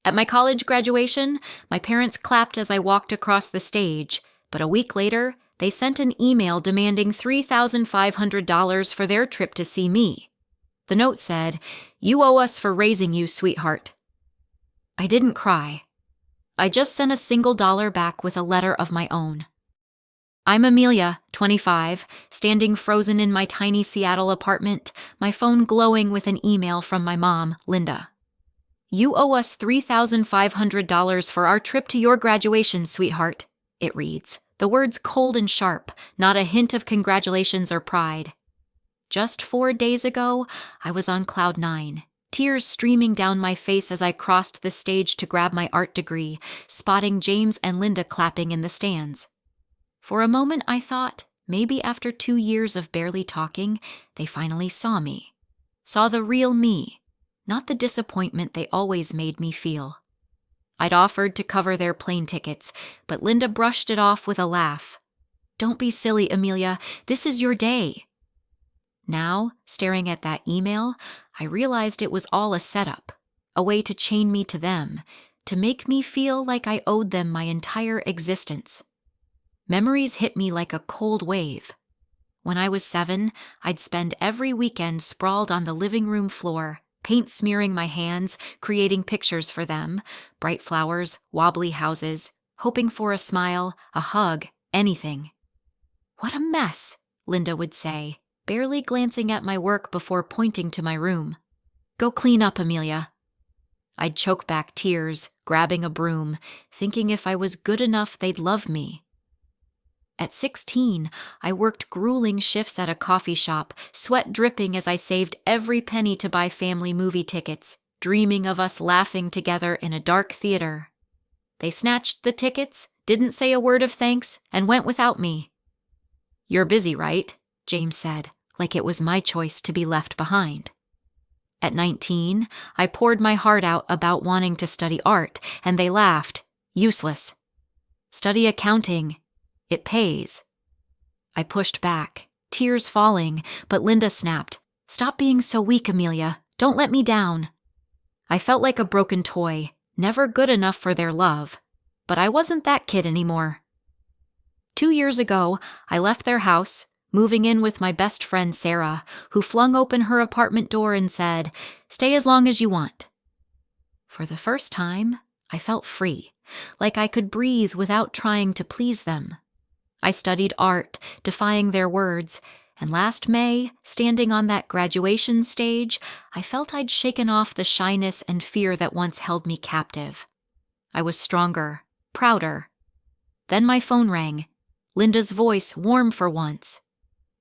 At my college graduation, my parents clapped as I walked across the stage, but a week later, they sent an email demanding $3,500 for their trip to see me. The note said, "You owe us for raising you, sweetheart." I didn't cry. I just sent a single dollar back with a letter of my own. I'm Amelia, 25, standing frozen in my tiny Seattle apartment, my phone glowing with an email from my mom, Linda. "You owe us $3,500 for our trip to your graduation, sweetheart," it reads, the words cold and sharp, not a hint of congratulations or pride. Just 4 days ago, I was on cloud 9, tears streaming down my face as I crossed the stage to grab my art degree, spotting James and Linda clapping in the stands. For a moment I thought, maybe after 2 years of barely talking, they finally saw me. Saw the real me, not the disappointment they always made me feel. I'd offered to cover their plane tickets, but Linda brushed it off with a laugh. "Don't be silly, Amelia. This is your day." Now, staring at that email, I realized it was all a setup, a way to chain me to them, to make me feel like I owed them my entire existence. Memories hit me like a cold wave. When I was 7, I'd spend every weekend sprawled on the living room floor, paint smearing my hands, creating pictures for them, bright flowers, wobbly houses, hoping for a smile, a hug, anything. "What a mess," Linda would say, barely glancing at my work before pointing to my room. "Go clean up, Amelia." I'd choke back tears, grabbing a broom, thinking if I was good enough they'd love me. At 16, I worked grueling shifts at a coffee shop, sweat dripping as I saved every penny to buy family movie tickets, dreaming of us laughing together in a dark theater. They snatched the tickets, didn't say a word of thanks, and went without me. "You're busy, right?" James said, like it was my choice to be left behind. At 19, I poured my heart out about wanting to study art, and they laughed. "Useless. Study accounting. It pays." I pushed back, tears falling, but Linda snapped, "Stop being so weak, Amelia. Don't let me down." I felt like a broken toy, never good enough for their love. But I wasn't that kid anymore. 2 years ago, I left their house, moving in with my best friend Sarah, who flung open her apartment door and said, "Stay as long as you want." For the first time, I felt free, like I could breathe without trying to please them. I studied art, defying their words, and last May, standing on that graduation stage, I felt I'd shaken off the shyness and fear that once held me captive. I was stronger, prouder. Then my phone rang, Linda's voice warm for once.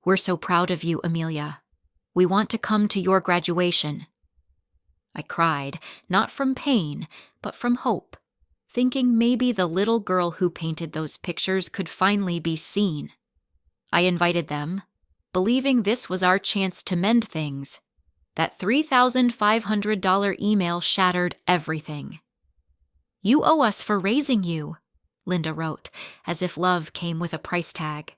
"We're so proud of you, Amelia. We want to come to your graduation." I cried, not from pain, but from hope, thinking maybe the little girl who painted those pictures could finally be seen. I invited them, believing this was our chance to mend things. That $3,500 email shattered everything. "You owe us for raising you," Linda wrote, as if love came with a price tag.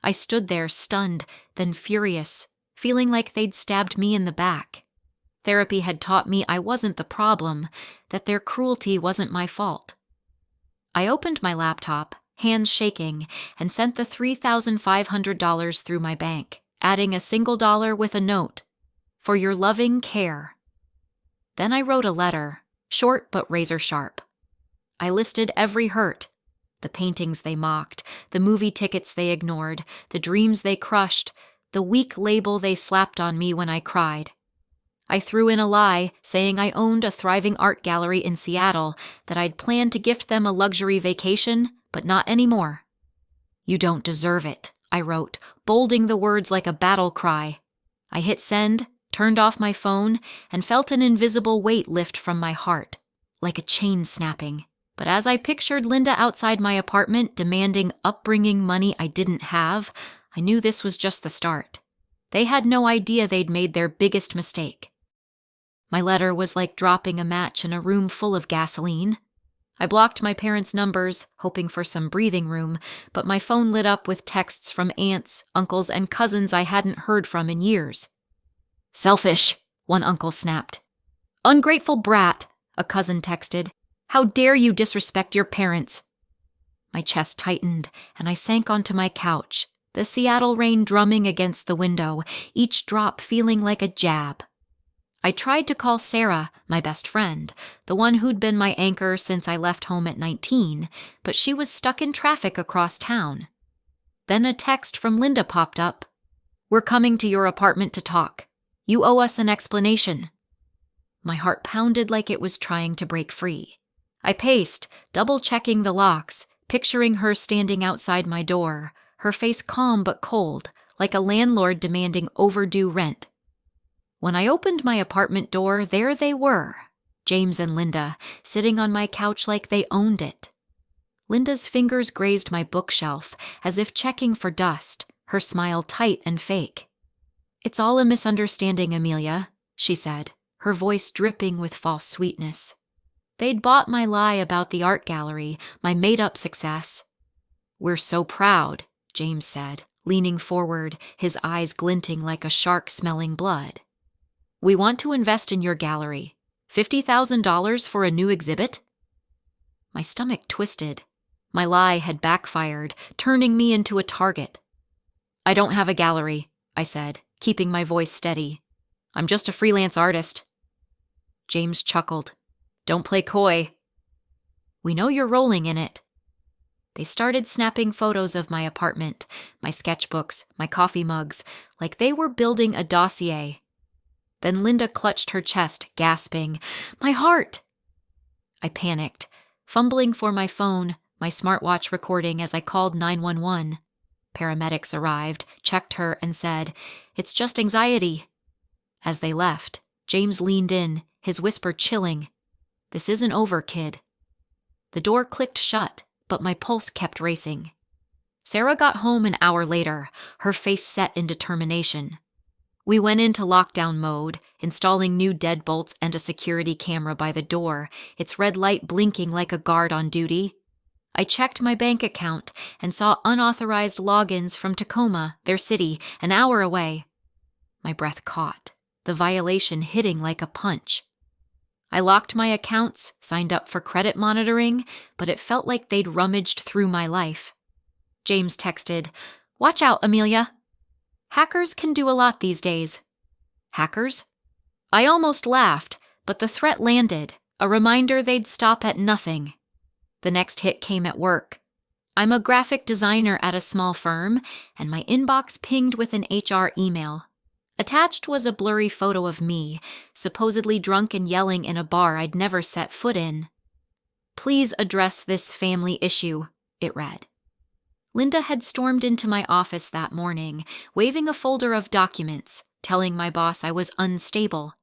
I stood there stunned, then furious, feeling like they'd stabbed me in the back. Therapy had taught me I wasn't the problem, that their cruelty wasn't my fault. I opened my laptop, hands shaking, and sent the $3,500 through my bank, adding a single dollar with a note, "For your loving care." Then I wrote a letter, short but razor sharp. I listed every hurt, the paintings they mocked, the movie tickets they ignored, the dreams they crushed, the weak label they slapped on me when I cried. I threw in a lie, saying I owned a thriving art gallery in Seattle, that I'd planned to gift them a luxury vacation, but not anymore. "You don't deserve it," I wrote, bolding the words like a battle cry. I hit send, turned off my phone, and felt an invisible weight lift from my heart, like a chain snapping. But as I pictured Linda outside my apartment demanding upbringing money I didn't have, I knew this was just the start. They had no idea they'd made their biggest mistake. My letter was like dropping a match in a room full of gasoline. I blocked my parents' numbers, hoping for some breathing room, but my phone lit up with texts from aunts, uncles, and cousins I hadn't heard from in years. "Selfish," one uncle snapped. "Ungrateful brat," A cousin texted, "How dare you disrespect your parents?" My chest tightened, and I sank onto my couch, the Seattle rain drumming against the window, each drop feeling like a jab. I tried to call Sarah, my best friend, the one who'd been my anchor since I left home at 19, but she was stuck in traffic across town. Then a text from Linda popped up. "We're coming to your apartment to talk. You owe us an explanation." My heart pounded like it was trying to break free. I paced, double-checking the locks, picturing her standing outside my door, her face calm but cold, like a landlord demanding overdue rent. When I opened my apartment door, there they were, James and Linda, sitting on my couch like they owned it. Linda's fingers grazed my bookshelf, as if checking for dust, her smile tight and fake. "It's all a misunderstanding, Amelia," she said, her voice dripping with false sweetness. They'd bought my lie about the art gallery, my made-up success. "We're so proud," James said, leaning forward, his eyes glinting like a shark smelling blood. "We want to invest in your gallery. $50,000 for a new exhibit?" My stomach twisted. My lie had backfired, turning me into a target. "I don't have a gallery," I said, keeping my voice steady. "I'm just a freelance artist." James chuckled. "Don't play coy." "We know you're rolling in it." They started snapping photos of my apartment, my sketchbooks, my coffee mugs, like they were building a dossier. Then Linda clutched her chest, gasping, "My heart!" I panicked, fumbling for my phone, my smartwatch recording as I called 911. Paramedics arrived, checked her, and said, "It's just anxiety." As they left, James leaned in, his whisper chilling, "This isn't over, kid." The door clicked shut, but my pulse kept racing. Sarah got home an hour later, her face set in determination. We went into lockdown mode, installing new deadbolts and a security camera by the door, its red light blinking like a guard on duty. I checked my bank account and saw unauthorized logins from Tacoma, their city, an hour away. My breath caught, the violation hitting like a punch. I locked my accounts, signed up for credit monitoring, but it felt like they'd rummaged through my life. James texted, "Watch out, Amelia." Hackers can do a lot these days. Hackers? I almost laughed, but the threat landed, a reminder they'd stop at nothing. The next hit came at work. I'm a graphic designer at a small firm, and my inbox pinged with an HR email. Attached was a blurry photo of me, supposedly drunk and yelling in a bar I'd never set foot in. "Please address this family issue," it read. Linda had stormed into my office that morning, waving a folder of documents, telling my boss I was unstable.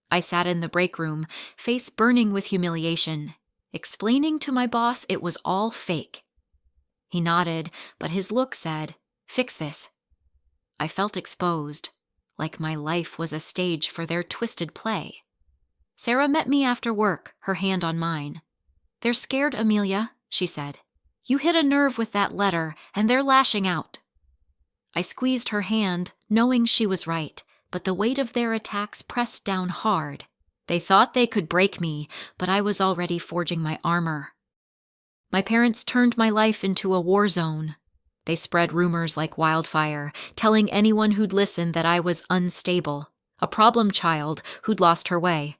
I sat in the break room, face burning with humiliation, explaining to my boss it was all fake. He nodded, but his look said, "Fix this." I felt exposed, like my life was a stage for their twisted play. Sarah met me after work, her hand on mine. "They're scared, Amelia," she said. "You hit a nerve with that letter, and they're lashing out." I squeezed her hand, knowing she was right, but the weight of their attacks pressed down hard. They thought they could break me, but I was already forging my armor. My parents turned my life into a war zone. They spread rumors like wildfire, telling anyone who'd listen that I was unstable, a problem child who'd lost her way.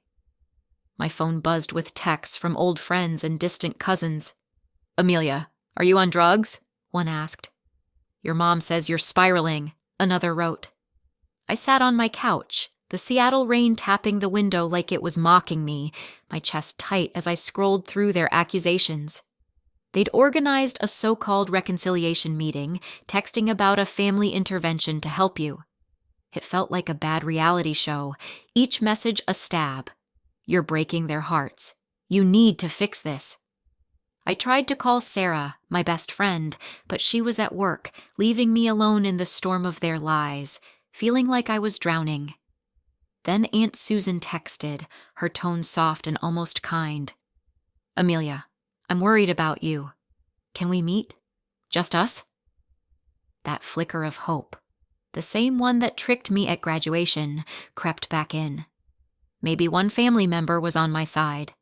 My phone buzzed with texts from old friends and distant cousins. "Amelia, are you on drugs?" one asked. "Your mom says you're spiraling," another wrote. I sat on my couch, the Seattle rain tapping the window like it was mocking me, my chest tight as I scrolled through their accusations. They'd organized a so-called reconciliation meeting, texting about a family intervention to help you. It felt like a bad reality show, each message a stab. "You're breaking their hearts. You need to fix this." I tried to call Sarah, my best friend, but she was at work, leaving me alone in the storm of their lies, feeling like I was drowning. Then Aunt Susan texted, her tone soft and almost kind. "Amelia, I'm worried about you. Can we meet? Just us?" That flicker of hope, the same one that tricked me at graduation, crept back in. Maybe one family member was on my side.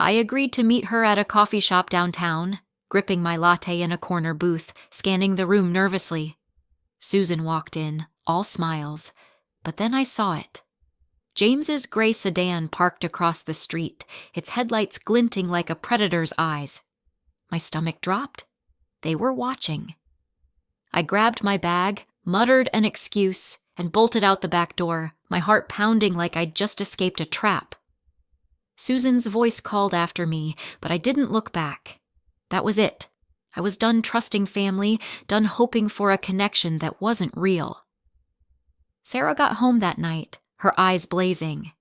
I agreed to meet her at a coffee shop downtown, gripping my latte in a corner booth, scanning the room nervously. Susan walked in, all smiles, but then I saw it. James's gray sedan parked across the street, its headlights glinting like a predator's eyes. My stomach dropped. They were watching. I grabbed my bag, muttered an excuse, and bolted out the back door, my heart pounding like I'd just escaped a trap. Susan's voice called after me, but I didn't look back. That was it. I was done trusting family, done hoping for a connection that wasn't real. Sarah got home that night, her eyes blazing.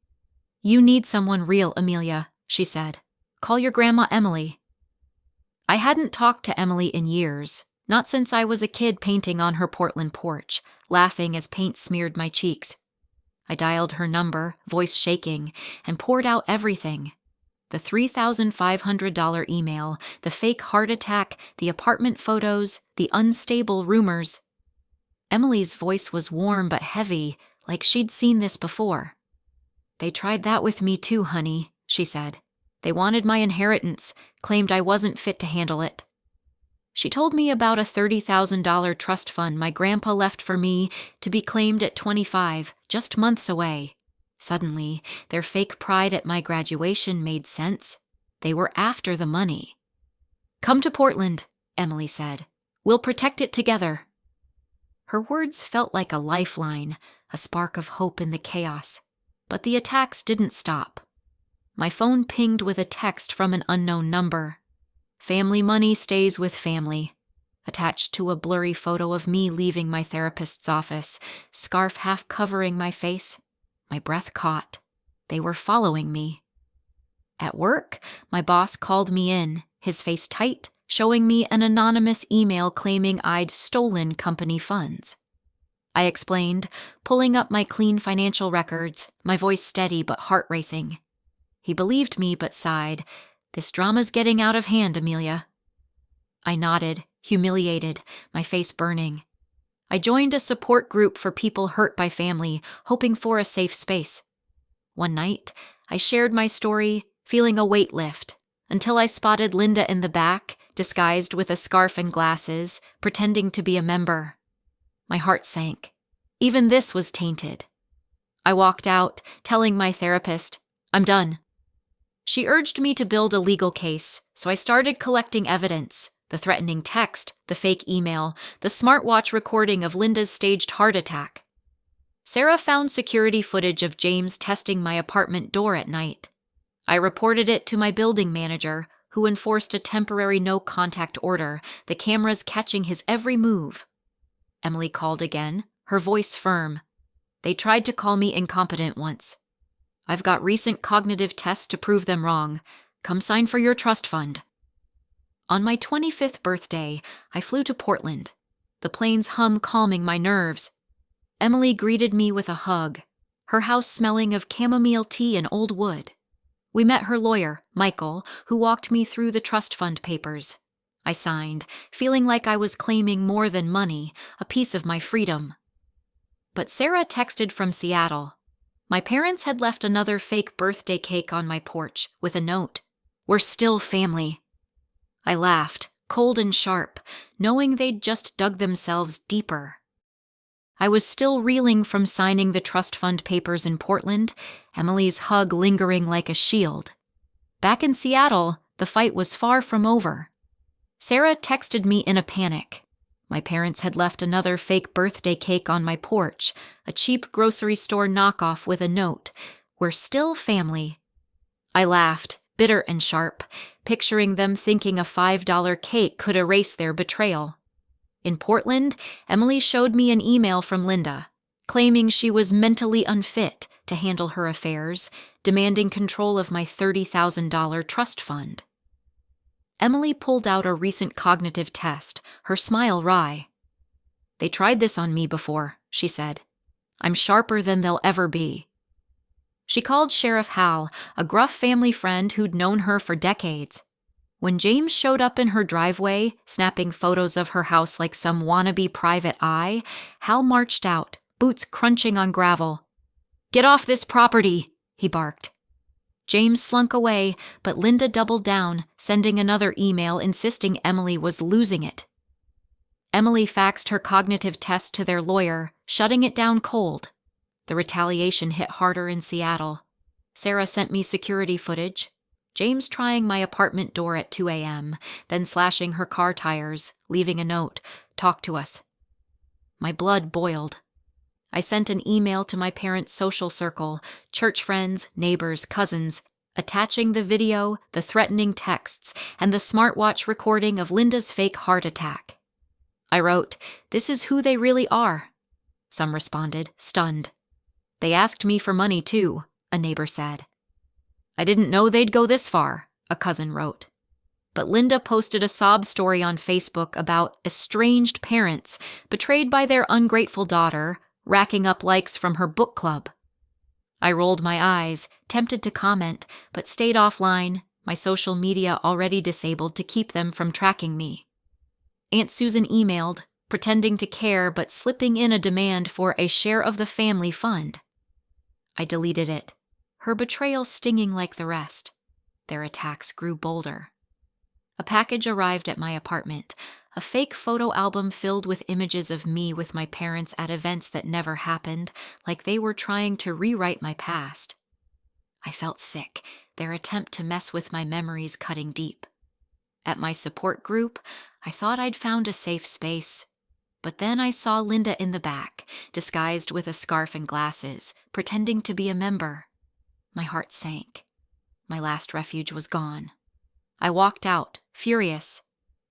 "You need someone real, Amelia," she said. "Call your grandma Emily." I hadn't talked to Emily in years, not since I was a kid painting on her Portland porch, laughing as paint smeared my cheeks. I dialed her number, voice shaking, and poured out everything. The $3,500 email, the fake heart attack, the apartment photos, the unstable rumors. Emily's voice was warm but heavy, like she'd seen this before. "They tried that with me too, honey," she said. "They wanted my inheritance, claimed I wasn't fit to handle it." She told me about a $30,000 trust fund my grandpa left for me to be claimed at 25, just months away. Suddenly, their fake pride at my graduation made sense. They were after the money. "Come to Portland," Emily said. "We'll protect it together." Her words felt like a lifeline, a spark of hope in the chaos. But the attacks didn't stop. My phone pinged with a text from an unknown number. "Family money stays with family," attached to a blurry photo of me leaving my therapist's office, scarf half covering my face. My breath caught. They were following me. At work, my boss called me in, his face tight, showing me an anonymous email claiming I'd stolen company funds. I explained, pulling up my clean financial records, my voice steady but heart racing. He believed me but sighed. "This drama's getting out of hand, Amelia." I nodded, humiliated, my face burning. I joined a support group for people hurt by family, hoping for a safe space. One night, I shared my story, feeling a weight lift, until I spotted Linda in the back, disguised with a scarf and glasses, pretending to be a member. My heart sank. Even this was tainted. I walked out, telling my therapist, "I'm done." She urged me to build a legal case, so I started collecting evidence: the threatening text, the fake email, the smartwatch recording of Linda's staged heart attack. Sarah found security footage of James testing my apartment door at night. I reported it to my building manager, who enforced a temporary no-contact order, the cameras catching his every move. Emily called again, her voice firm. "They tried to call me incompetent once. I've got recent cognitive tests to prove them wrong. Come sign for your trust fund." On my 25th birthday, I flew to Portland, the plane's hum calming my nerves. Emily greeted me with a hug, her house smelling of chamomile tea and old wood. We met her lawyer, Michael, who walked me through the trust fund papers. I signed, feeling like I was claiming more than money, a piece of my freedom. But Sarah texted from Seattle. My parents had left another fake birthday cake on my porch with a note: "We're still family." I laughed, cold and sharp, knowing they'd just dug themselves deeper. I was still reeling from signing the trust fund papers in Portland, Emily's hug lingering like a shield. Back in Seattle, the fight was far from over. Sarah texted me in a panic. My parents had left another fake birthday cake on my porch, a cheap grocery store knockoff with a note: "We're still family." I laughed, bitter and sharp, picturing them thinking a $5 cake could erase their betrayal. In Portland, Emily showed me an email from Linda, claiming she was mentally unfit to handle her affairs, demanding control of my $30,000 trust fund. Emily pulled out a recent cognitive test, her smile wry. "They tried this on me before," she said. "I'm sharper than they'll ever be." She called Sheriff Hal, a gruff family friend who'd known her for decades. When James showed up in her driveway, snapping photos of her house like some wannabe private eye, Hal marched out, boots crunching on gravel. "Get off this property," he barked. James slunk away, but Linda doubled down, sending another email insisting Emily was losing it. Emily faxed her cognitive test to their lawyer, shutting it down cold. The retaliation hit harder in Seattle. Sarah sent me security footage. James trying my apartment door at 2 a.m., then slashing her car tires, leaving a note, "Talk to us." My blood boiled. I sent an email to my parents' social circle, church friends, neighbors, cousins, attaching the video, the threatening texts, and the smartwatch recording of Linda's fake heart attack. I wrote, "This is who they really are." Some responded, stunned. "They asked me for money too," a neighbor said. "I didn't know they'd go this far," a cousin wrote. But Linda posted a sob story on Facebook about estranged parents betrayed by their ungrateful daughter, racking up likes from her book club. I rolled my eyes, tempted to comment, but stayed offline, my social media already disabled to keep them from tracking me. Aunt Susan emailed, pretending to care but slipping in a demand for a share of the family fund. I deleted it, her betrayal stinging like the rest. Their attacks grew bolder. A package arrived at my apartment, a fake photo album filled with images of me with my parents at events that never happened, like they were trying to rewrite my past. I felt sick, their attempt to mess with my memories cutting deep. At my support group, I thought I'd found a safe space. But then I saw Linda in the back, disguised with a scarf and glasses, pretending to be a member. My heart sank. My last refuge was gone. I walked out, furious.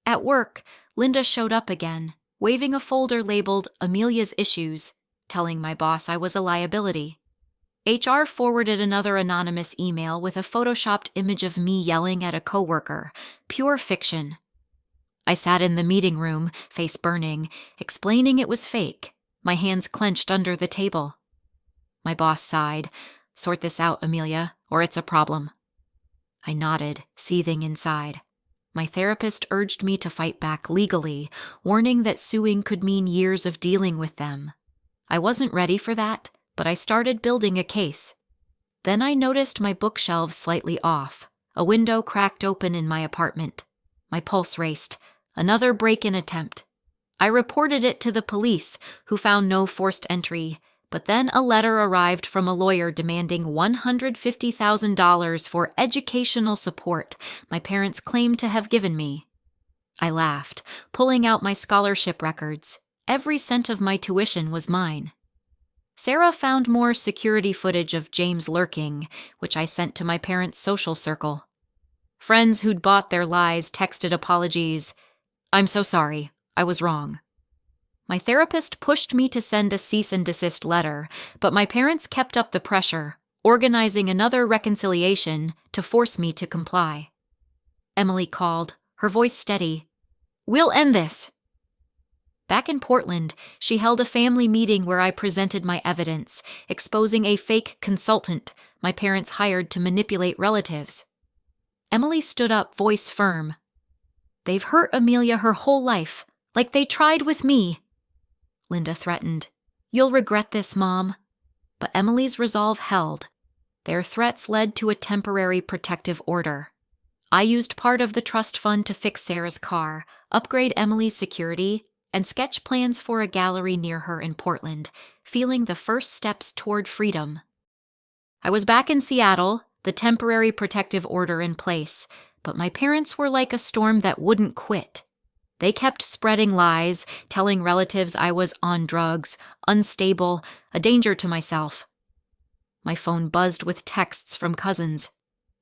At work, Linda showed up again, waving a folder labeled Amelia's Issues, telling my boss I was a liability. HR forwarded another anonymous email with a photoshopped image of me yelling at a coworker. Pure fiction. I sat in the meeting room, face burning, explaining it was fake, my hands clenched under the table. My boss sighed. "Sort this out, Amelia, or it's a problem." I nodded, seething inside. My therapist urged me to fight back legally, warning that suing could mean years of dealing with them. I wasn't ready for that, but I started building a case. Then I noticed my bookshelves slightly off, a window cracked open in my apartment. My pulse raced. Another break-in attempt. I reported it to the police, who found no forced entry, but then a letter arrived from a lawyer demanding $150,000 for educational support my parents claimed to have given me. I laughed, pulling out my scholarship records. Every cent of my tuition was mine. Sarah found more security footage of James lurking, which I sent to my parents' social circle. Friends who'd bought their lies texted apologies. "I'm so sorry. I was wrong." My therapist pushed me to send a cease and desist letter, but my parents kept up the pressure, organizing another reconciliation to force me to comply. Emily called, her voice steady. "We'll end this." Back in Portland, she held a family meeting where I presented my evidence, exposing a fake consultant my parents hired to manipulate relatives. Emily stood up, voice firm. "They've hurt Amelia her whole life, like they tried with me." Linda threatened, "You'll regret this, Mom." But Emily's resolve held. Their threats led to a temporary protective order. I used part of the trust fund to fix Sarah's car, upgrade Emily's security, and sketch plans for a gallery near her in Portland, feeling the first steps toward freedom. I was back in Seattle, the temporary protective order in place, but my parents were like a storm that wouldn't quit. They kept spreading lies, telling relatives I was on drugs, unstable, a danger to myself. My phone buzzed with texts from cousins.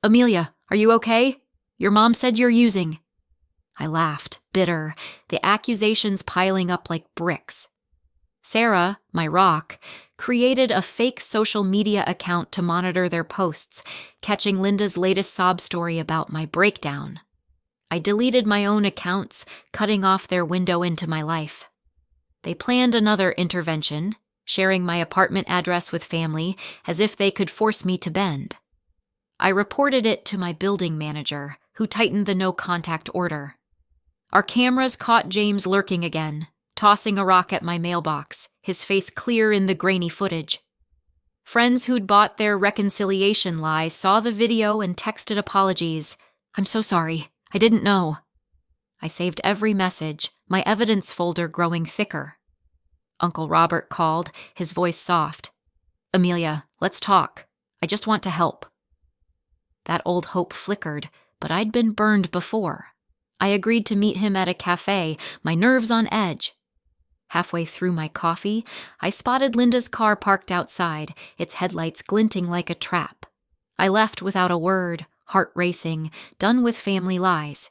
"Amelia, are you okay? Your mom said you're using." I laughed, bitter, the accusations piling up like bricks. Sarah, my rock, created a fake social media account to monitor their posts, catching Linda's latest sob story about my breakdown. I deleted my own accounts, cutting off their window into my life. They planned another intervention, sharing my apartment address with family as if they could force me to bend. I reported it to my building manager, who tightened the no-contact order. Our cameras caught James lurking again, tossing a rock at my mailbox, his face clear in the grainy footage. Friends who'd bought their reconciliation lie saw the video and texted apologies. "I'm so sorry. I didn't know." I saved every message, my evidence folder growing thicker. Uncle Robert called, his voice soft. "Amelia, let's talk. I just want to help." That old hope flickered, but I'd been burned before. I agreed to meet him at a cafe, my nerves on edge. Halfway through my coffee, I spotted Linda's car parked outside, its headlights glinting like a trap. I left without a word, heart racing, done with family lies.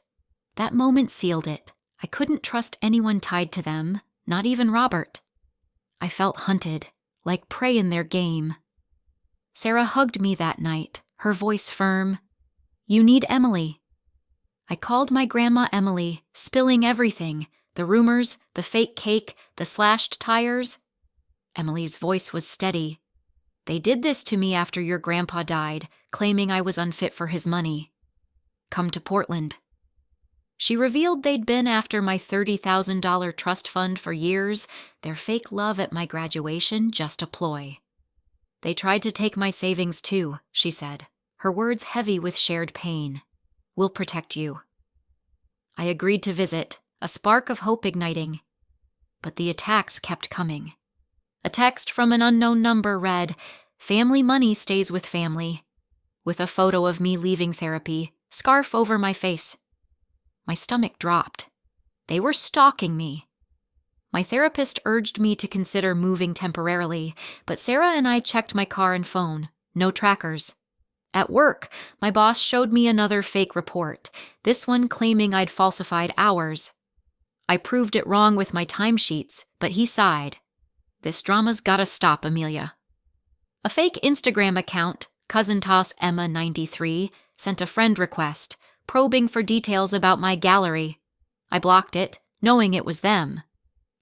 That moment sealed it. I couldn't trust anyone tied to them, not even Robert. I felt hunted, like prey in their game. Sarah hugged me that night, her voice firm. "You need Emily." I called my grandma Emily, spilling everything, the rumors, the fake cake, the slashed tires. Emily's voice was steady. "They did this to me after your grandpa died, claiming I was unfit for his money. Come to Portland." She revealed they'd been after my $30,000 trust fund for years, their fake love at my graduation just a ploy. "They tried to take my savings too," she said, her words heavy with shared pain. "We'll protect you." I agreed to visit, a spark of hope igniting. But the attacks kept coming. A text from an unknown number read, "Family money stays with family," with a photo of me leaving therapy, scarf over my face. My stomach dropped. They were stalking me. My therapist urged me to consider moving temporarily, but Sarah and I checked my car and phone. No trackers. At work, my boss showed me another fake report, this one claiming I'd falsified hours. I proved it wrong with my timesheets, but he sighed. "This drama's gotta stop, Amelia." A fake Instagram account, Cousin Toss Emma 93, sent a friend request, probing for details about my gallery. I blocked it, knowing it was them.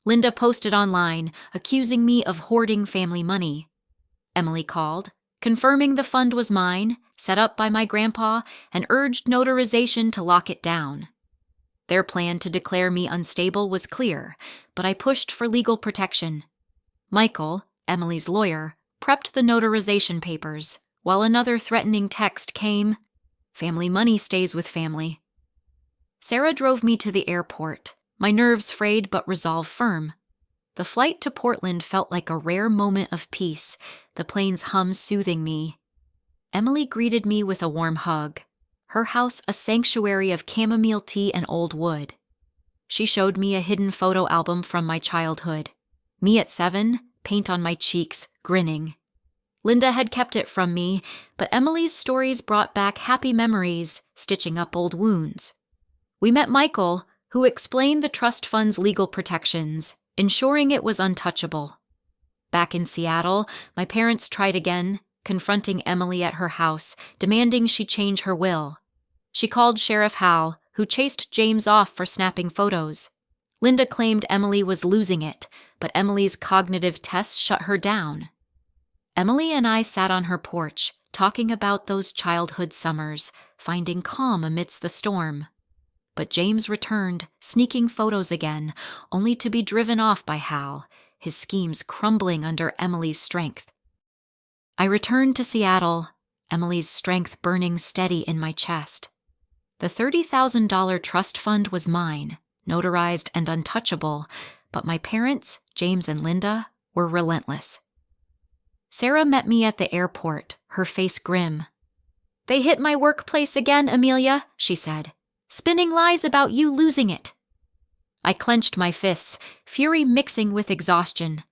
Linda posted online, accusing me of hoarding family money. Emily called, confirming the fund was mine, set up by my grandpa, and urged notarization to lock it down. Their plan to declare me unstable was clear, but I pushed for legal protection. Michael, Emily's lawyer, prepped the notarization papers, while another threatening text came, "Family money stays with family." Sarah drove me to the airport, my nerves frayed but resolve firm. The flight to Portland felt like a rare moment of peace, the plane's hum soothing me. Emily greeted me with a warm hug, her house a sanctuary of chamomile tea and old wood. She showed me a hidden photo album from my childhood. Me at 7, paint on my cheeks, grinning. Linda had kept it from me, but Emily's stories brought back happy memories, stitching up old wounds. We met Michael, who explained the trust fund's legal protections, ensuring it was untouchable. Back in Seattle, my parents tried again, confronting Emily at her house, demanding she change her will. She called Sheriff Hal, who chased James off for snapping photos. Linda claimed Emily was losing it, but Emily's cognitive tests shut her down. Emily and I sat on her porch, talking about those childhood summers, finding calm amidst the storm. But James returned, sneaking photos again, only to be driven off by Hal, his schemes crumbling under Emily's strength. I returned to Seattle, Emily's strength burning steady in my chest. The $30,000 trust fund was mine, notarized and untouchable, but my parents, James and Linda, were relentless. Sarah met me at the airport, her face grim. "They hit my workplace again, Amelia," she said, "spinning lies about you losing it." I clenched my fists, fury mixing with exhaustion.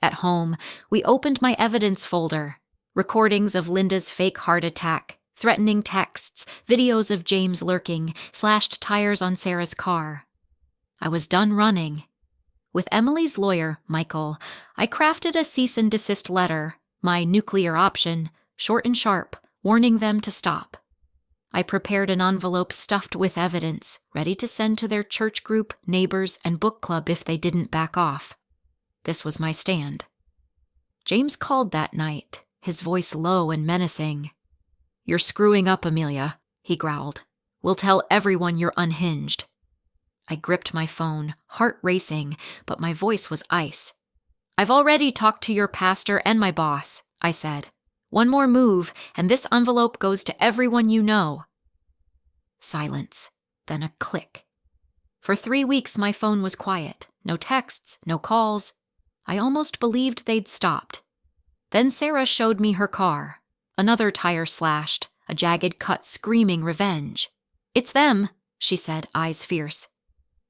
At home, we opened my evidence folder, recordings of Linda's fake heart attack, threatening texts, videos of James lurking, slashed tires on Sarah's car. I was done running. With Emily's lawyer, Michael, I crafted a cease and desist letter, my nuclear option, short and sharp, warning them to stop. I prepared an envelope stuffed with evidence, ready to send to their church group, neighbors, and book club if they didn't back off. This was my stand. James called that night, his voice low and menacing. "You're screwing up, Amelia," he growled. "We'll tell everyone you're unhinged." I gripped my phone, heart racing, but my voice was ice. "I've already talked to your pastor and my boss. I said. "One more move, and this envelope goes to everyone you know." Silence, then a click. For 3 weeks, my phone was quiet. No texts, no calls. I almost believed they'd stopped. Then Sarah showed me her car. Another tire slashed, a jagged cut screaming revenge. "It's them," she said, eyes fierce.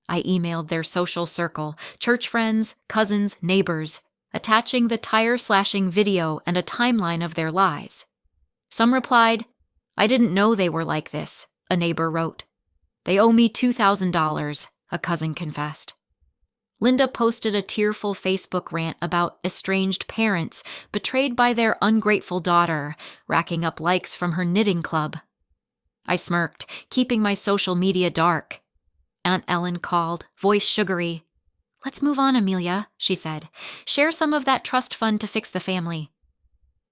I emailed their social circle, church friends, cousins, neighbors, attaching the tire-slashing video and a timeline of their lies. Some replied, "I didn't know they were like this," a neighbor wrote. "They owe me $2,000, a cousin confessed. Linda posted a tearful Facebook rant about estranged parents betrayed by their ungrateful daughter, racking up likes from her knitting club. I smirked, keeping my social media dark. Aunt Ellen called, voice sugary. "Let's move on, Amelia," she said. "Share some of that trust fund to fix the family."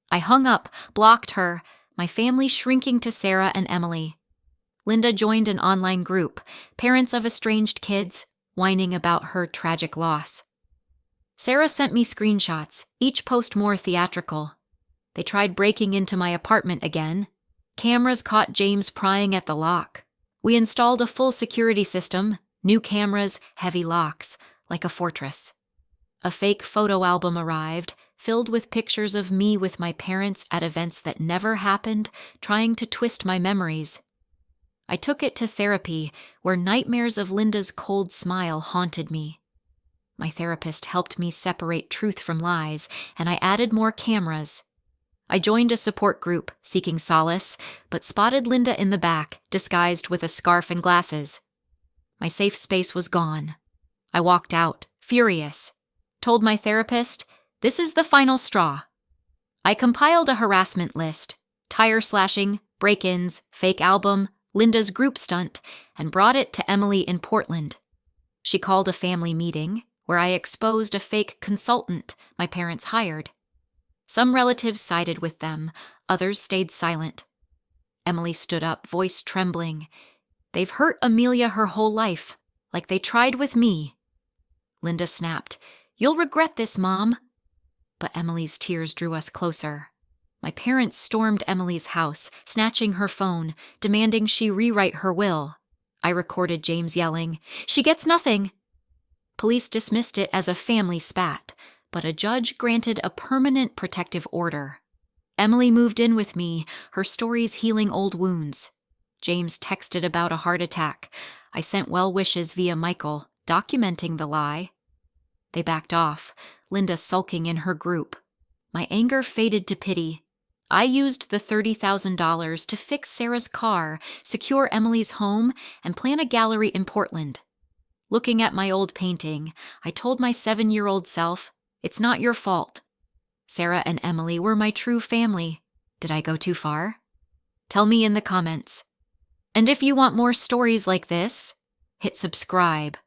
I hung up, blocked her, my family shrinking to Sarah and Emily. Linda joined an online group, parents of estranged kids, whining about her tragic loss. Sarah sent me screenshots, each post more theatrical. They tried breaking into my apartment again. Cameras caught James prying at the lock. We installed a full security system, new cameras, heavy locks, like a fortress. A fake photo album arrived, filled with pictures of me with my parents at events that never happened, trying to twist my memories. I took it to therapy, where nightmares of Linda's cold smile haunted me. My therapist helped me separate truth from lies, and I added more cameras. I joined a support group, seeking solace, but spotted Linda in the back, disguised with a scarf and glasses. My safe space was gone. I walked out, furious. Told my therapist, "This is the final straw." I compiled a harassment list, tire slashing, break-ins, fake album, Linda's group stunt, and brought it to Emily in Portland. She called a family meeting, where I exposed a fake consultant my parents hired. Some relatives sided with them, others stayed silent. Emily stood up, voice trembling. "They've hurt Amelia her whole life, like they tried with me." Linda snapped, "You'll regret this, Mom." But Emily's tears drew us closer. My parents stormed Emily's house, snatching her phone, demanding she rewrite her will. I recorded James yelling, "She gets nothing!" Police dismissed it as a family spat, but a judge granted a permanent protective order. Emily moved in with me, her stories healing old wounds. James texted about a heart attack. I sent well wishes via Michael, documenting the lie. They backed off, Linda sulking in her group. My anger faded to pity. I used the $30,000 to fix Sarah's car, secure Emily's home, and plan a gallery in Portland. Looking at my old painting, I told my 7-year-old self, "It's not your fault." Sarah and Emily were my true family. Did I go too far? Tell me in the comments. And if you want more stories like this, hit subscribe.